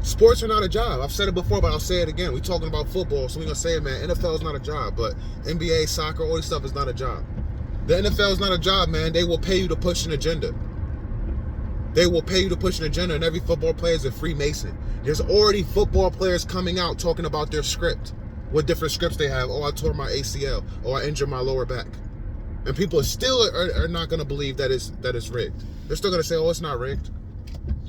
Sports are not a job. I've said it before, but I'll say it again. We're talking about football, so we're going to say it, man. NFL is not a job, but NBA, soccer, all this stuff is not a job. The NFL is not a job, man. They will pay you to push an agenda. They will pay you to push an agenda, and every football player is a Freemason. There's already football players coming out talking about their script, what different scripts they have. Oh, I tore my ACL, or I injured my lower back. And people are not going to believe that it's rigged. They're still going to say, oh, it's not rigged.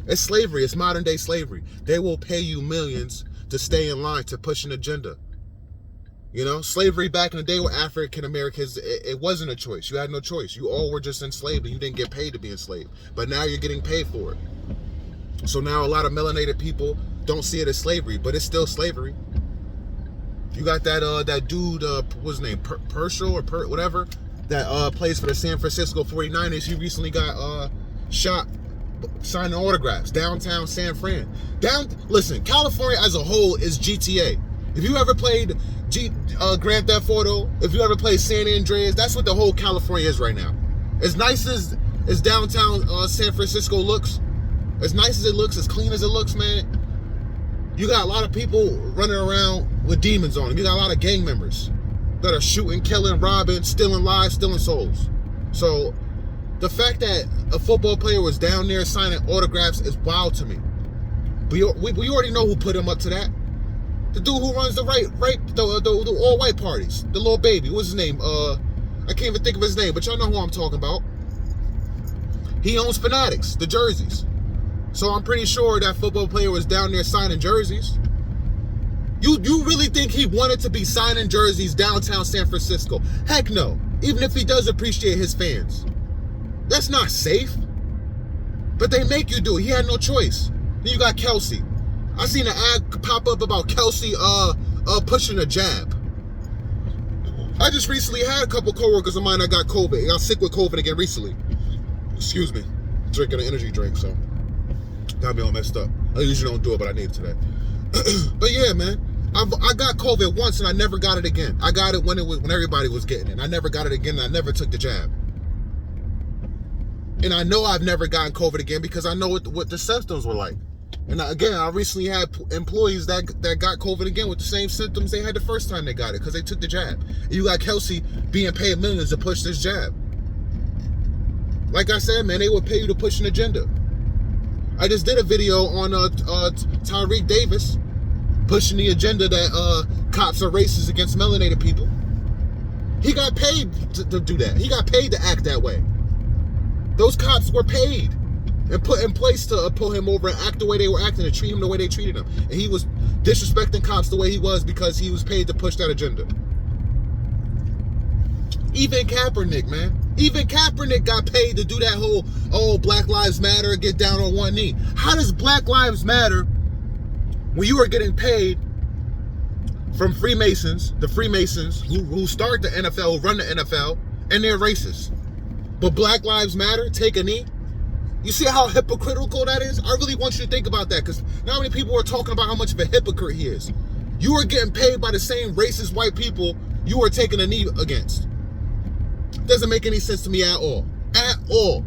It's slavery. It's modern day slavery. They will pay you millions to stay in line to push an agenda. You know, slavery back in the day with African Americans, it wasn't a choice. You had no choice. You all were just enslaved and you didn't get paid to be enslaved. But now you're getting paid for it. So now a lot of melanated people don't see it as slavery, but it's still slavery. You got that dude, what's his name, Purcell or whatever, that plays for the San Francisco 49ers. He recently got shot signing autographs downtown San Fran. Listen, California as a whole is GTA. If you ever played Grand Theft Auto, if you ever played San Andreas, that's what the whole California is right now. As nice as downtown San Francisco looks, as nice as it looks, as clean as it looks, man, you got a lot of people running around with demons on them. You got a lot of gang members that are shooting, killing, robbing, stealing lives, stealing souls. So the fact that a football player was down there signing autographs is wild to me. We already know who put him up to that. The dude who runs the all-white parties. The little baby. What's his name? I can't even think of his name, but y'all know who I'm talking about. He owns Fanatics, the jerseys. So I'm pretty sure that football player was down there signing jerseys. You really think he wanted to be signing jerseys downtown San Francisco? Heck no. Even if he does appreciate his fans. That's not safe. But they make you do it. He had no choice. Then you got Kelsey. I seen an ad pop up about Kelsey pushing a jab. I just recently had a couple coworkers of mine that got COVID. I got sick with COVID again recently. Excuse me. Drinking an energy drink, so got me all messed up. I usually don't do it, but I need it today. But yeah, man. I got COVID once and I never got it again. I got it when everybody was getting it. I never got it again and I never took the jab. And I know I've never gotten COVID again because I know what the symptoms were like. And again, I recently had employees that got COVID again with the same symptoms they had the first time they got it because they took the jab. And you got Kelsey being paid millions to push this jab. Like I said, man, they would pay you to push an agenda. I just did a video on Tyreek Davis pushing the agenda that cops are racist against melanated people. He got paid to do that. He got paid to act that way. Those cops were paid and put in place to pull him over and act the way they were acting and treat him the way they treated him. And he was disrespecting cops the way he was because he was paid to push that agenda. Even Kaepernick, man. Even Kaepernick got paid to do that whole, Black Lives Matter, get down on one knee. How does Black Lives Matter when you are getting paid from Freemasons, the Freemasons who start the NFL, who run the NFL, and they're racist? But Black Lives Matter, take a knee? You see how hypocritical that is? I really want you to think about that because not many people are talking about how much of a hypocrite he is. You are getting paid by the same racist white people you are taking a knee against. Doesn't make any sense to me at all. At all.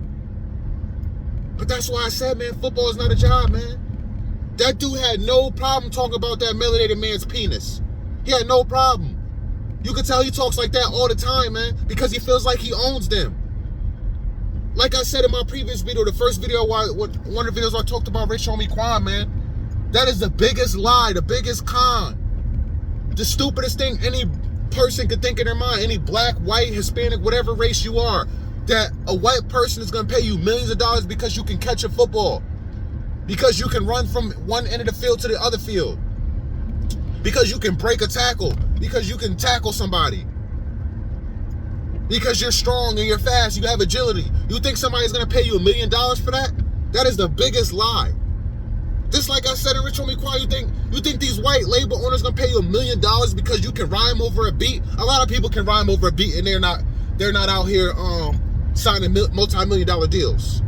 But that's why I said, man, football is not a job, man. That dude had no problem talking about that melanated man's penis. He had no problem. You can tell he talks like that all the time, man, because he feels like he owns them. Like I said in my previous video, the first video, one of the videos I talked about Rachel Kwan, man, that is the biggest lie, the biggest con, the stupidest thing any person could think in their mind, any black, white, Hispanic, whatever race you are, that a white person is going to pay you millions of dollars because you can catch a football, because you can run from one end of the field to the other field, because you can break a tackle, because you can tackle somebody. Because you're strong and you're fast, you have agility. You think somebody's gonna pay you $1 million for that? That is the biggest lie. Just like I said in Rich Homie Quan, you think these white labor owners gonna pay you $1 million because you can rhyme over a beat? A lot of people can rhyme over a beat and they're not out here signing multi-million-dollar deals.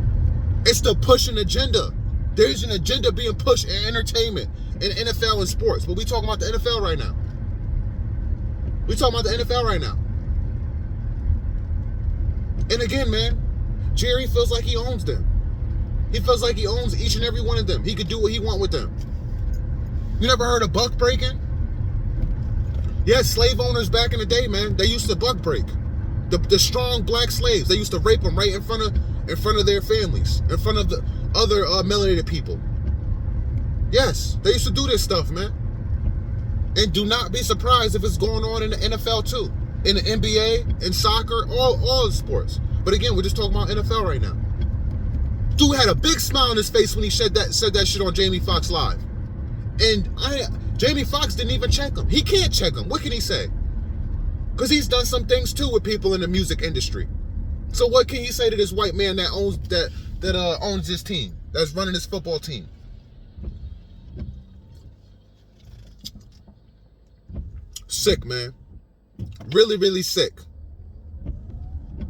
It's the pushing agenda. There's an agenda being pushed in entertainment, in NFL and sports. But we talking about the NFL right now. And again, man, Jerry feels like he owns them. He feels like he owns each and every one of them. He could do what he wants with them. You never heard of buck breaking? Yes, slave owners back in the day, man, they used to buck break. The strong black slaves, they used to rape them right in front of their families, in front of the other melanated people. Yes, they used to do this stuff, man. And do not be surprised if it's going on in the NFL too, in the NBA, in soccer, all the sports. But again, we're just talking about NFL right now. Dude had a big smile on his face when he said that shit on Jamie Foxx Live. And Jamie Foxx didn't even check him. He can't check him. What can he say? Because he's done some things too with people in the music industry. So what can he say to this white man that owns his team, that's running his football team? Sick, man. Really, really sick.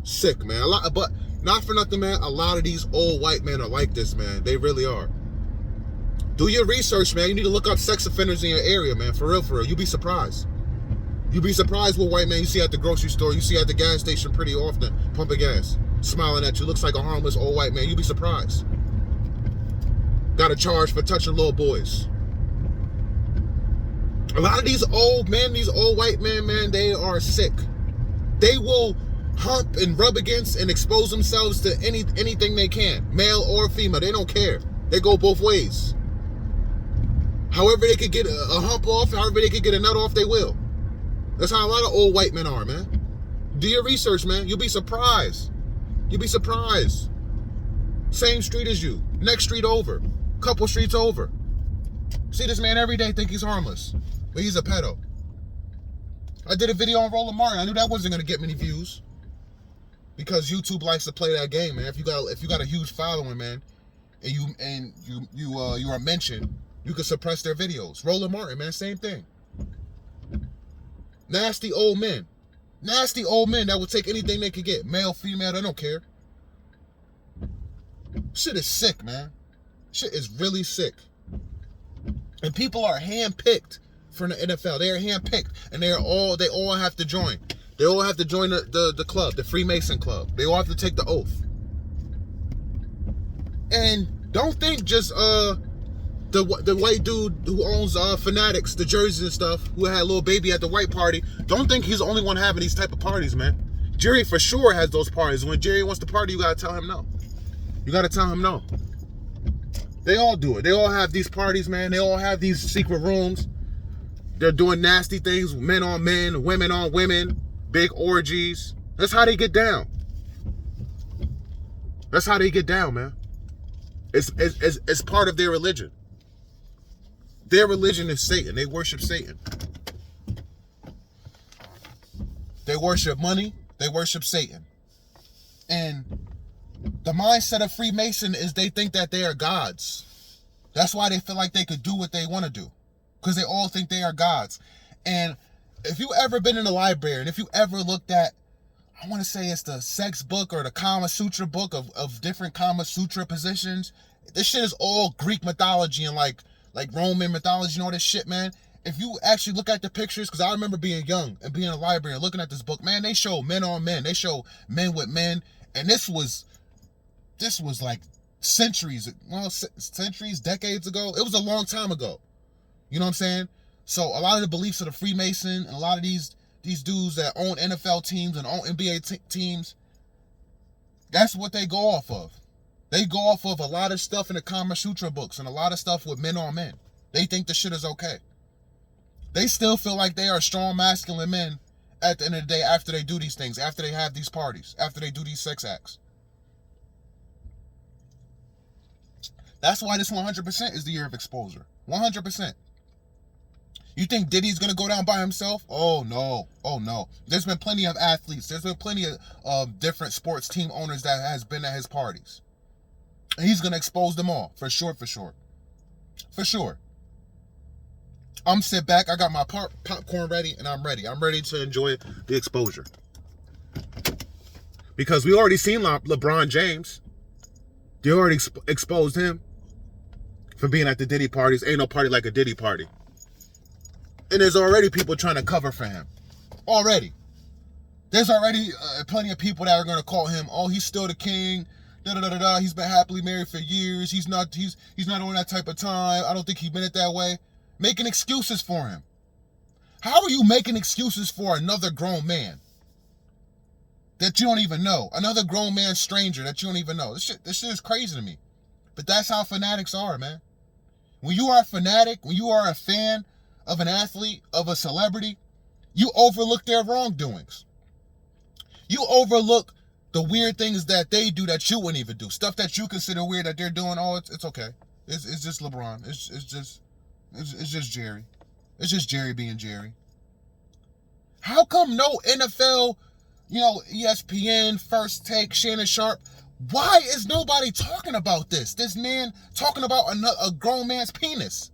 Sick, man. But not for nothing, man. A lot of these old white men are like this, man. They really are. Do your research, man. You need to look up sex offenders in your area, man. For real, for real. You'll be surprised. You'll be surprised what white man you see at the grocery store, you see at the gas station pretty often, pumping gas, smiling at you. Looks like a harmless old white man. You'll be surprised. Got a charge for touching little boys. A lot of these old men, these old white men, man, they are sick. They will hump and rub against and expose themselves to anything they can, male or female. They don't care. They go both ways. However they could get a hump off, however they could get a nut off, they will. That's how a lot of old white men are, man. Do your research, man. You'll be surprised. You'll be surprised. Same street as you. Next street over. Couple streets over. See this man every day, think he's harmless. But he's a pedo. I did a video on Roland Martin. I knew that wasn't going to get many views. Because YouTube likes to play that game, man. If you got a huge following, man, and you are mentioned, you can suppress their videos. Roland Martin, man, same thing. Nasty old men. Nasty old men that will take anything they could get. Male, female, they don't care. Shit is sick, man. Shit is really sick. And people are handpicked for the NFL. They are handpicked. And they all have to join. They all have to join the club, the Freemason Club. They all have to take the oath. And don't think just the white dude who owns Fanatics, the jerseys and stuff, who had a little baby at the white party, don't think he's the only one having these type of parties, man. Jerry for sure has those parties. When Jerry wants to party, you gotta tell him no. You gotta tell him no. They all do it. They all have these parties, man. They all have these secret rooms. They're doing nasty things, men on men, women on women, big orgies. That's how they get down. That's how they get down, man. It's part of their religion. Their religion is Satan. They worship Satan. They worship money. They worship Satan. And the mindset of Freemason is they think that they are gods. That's why they feel like they could do what they want to do. Because they all think they are gods. And if you ever been in a library, and if you ever looked at, I want to say it's the sex book or the Kama Sutra book of different Kama Sutra positions, this shit is all Greek mythology and like Roman mythology and all this shit, man. If you actually look at the pictures, because I remember being young and being in a library and looking at this book, man, they show men on men. They show men with men. And this was like centuries, decades ago. It was a long time ago. You know what I'm saying? So a lot of the beliefs of the Freemason and a lot of these dudes that own NFL teams and own NBA teams, that's what they go off of. They go off of a lot of stuff in the Kama Sutra books and a lot of stuff with men on men. They think the shit is okay. They still feel like they are strong, masculine men at the end of the day after they do these things, after they have these parties, after they do these sex acts. That's why this 100% is the year of exposure. 100%. You think Diddy's going to go down by himself? Oh, no. Oh, no. There's been plenty of athletes. There's been plenty of different sports team owners that has been at his parties. And he's going to expose them all. For sure, for sure. For sure. I'm sit back. I got my popcorn ready, and I'm ready. I'm ready to enjoy the exposure. Because we already seen LeBron James. They already exposed him for being at the Diddy parties. Ain't no party like a Diddy party. And there's already people trying to cover for him. Already. There's already plenty of people that are going to call him, oh, he's still the king. He's been happily married for years. He's not on that type of time. I don't think he meant it that way. making excuses for him. How are you making excuses for another grown man that you don't even know? Another grown man stranger that you don't even know. This shit is crazy to me. But that's how fanatics are, man. When you are a fanatic, when you are a fan of an athlete, of a celebrity, you overlook their wrongdoings. You overlook the weird things that they do that you wouldn't even do. Stuff that you consider weird that they're doing. Oh, it's okay. It's just LeBron. It's just Jerry. It's just Jerry being Jerry. How come no NFL, ESPN, First Take, Shannon Sharp, why is nobody talking about this? This man talking about a grown man's penis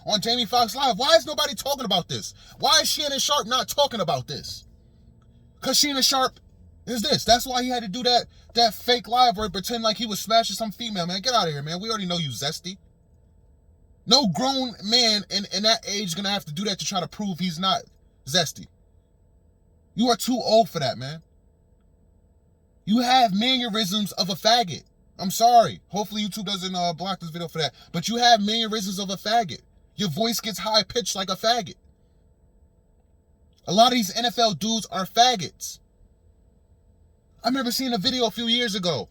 on Jamie Foxx Live. Why is nobody talking about this? Why is Shannon Sharp not talking about this? Because Shannon Sharp is this. That's why he had to do that fake live where he pretend like he was smashing some female, man. Get out of here, man. We already know you zesty. No grown man in that age is going to have to do that to try to prove he's not zesty. You are too old for that, man. You have mannerisms of a faggot. I'm sorry. Hopefully YouTube doesn't block this video for that. But you have mannerisms of a faggot. Your voice gets high-pitched like a faggot. A lot of these NFL dudes are faggots. I remember seeing a video a few years ago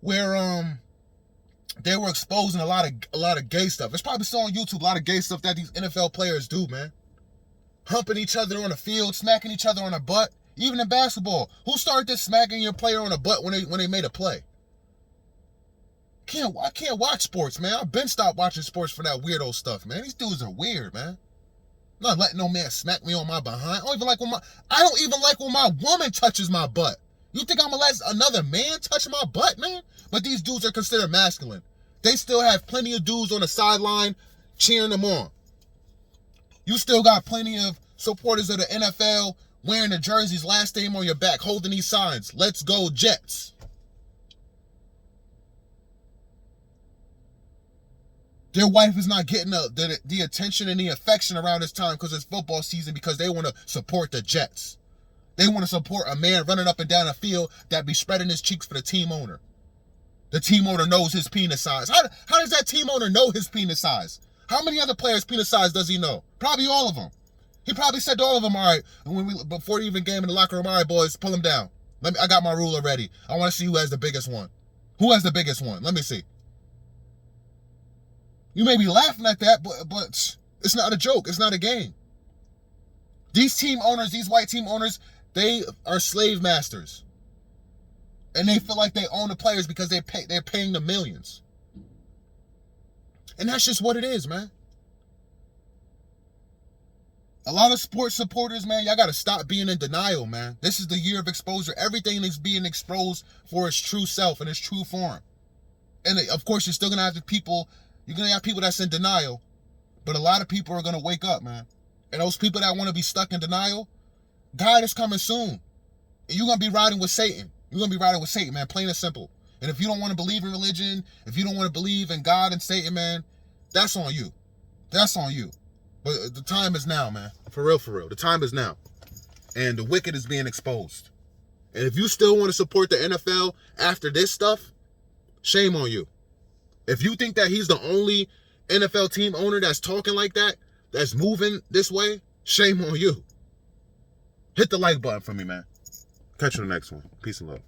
where they were exposing a lot of gay stuff. It's probably still on YouTube, a lot of gay stuff that these NFL players do, man. Humping each other on the field, smacking each other on the butt. Even in basketball, who started this smacking your player on the butt when they made a play? I can't watch sports, man. I've been stopped watching sports for that weirdo stuff, man. These dudes are weird, man. I'm not letting no man smack me on my behind. I don't even like when my woman touches my butt. You think I'm gonna let another man touch my butt, man? But these dudes are considered masculine. They still have plenty of dudes on the sideline cheering them on. You still got plenty of supporters of the NFL wearing the jerseys, last name on your back, holding these signs. Let's go Jets. Their wife is not getting the attention and the affection around this time because it's football season because they want to support the Jets. They want to support a man running up and down the field that be spreading his cheeks for the team owner. The team owner knows his penis size. How does that team owner know his penis size? How many other players' penis size does he know? Probably all of them. He probably said to all of them, all right, before the even game in the locker room, all right, boys, pull him down. I got my ruler ready. I want to see who has the biggest one. Who has the biggest one? Let me see. You may be laughing at that, but it's not a joke. It's not a game. These team owners, these white team owners, they are slave masters. And they feel like they own the players because they're paying them millions. And that's just what it is, man. A lot of sports supporters, man, y'all got to stop being in denial, man. This is the year of exposure. Everything is being exposed for its true self and its true form. And of course, you're still going to have people that's in denial, but a lot of people are going to wake up, man. And those people that want to be stuck in denial, God is coming soon. And you're going to be riding with Satan. You're going to be riding with Satan, man, plain and simple. And if you don't want to believe in religion, if you don't want to believe in God and Satan, man, that's on you. That's on you. But the time is now, man. For real, for real. The time is now. And the wicked is being exposed. And if you still want to support the NFL after this stuff, shame on you. If you think that he's the only NFL team owner that's talking like that, that's moving this way, shame on you. Hit the like button for me, man. Catch you in the next one. Peace and love.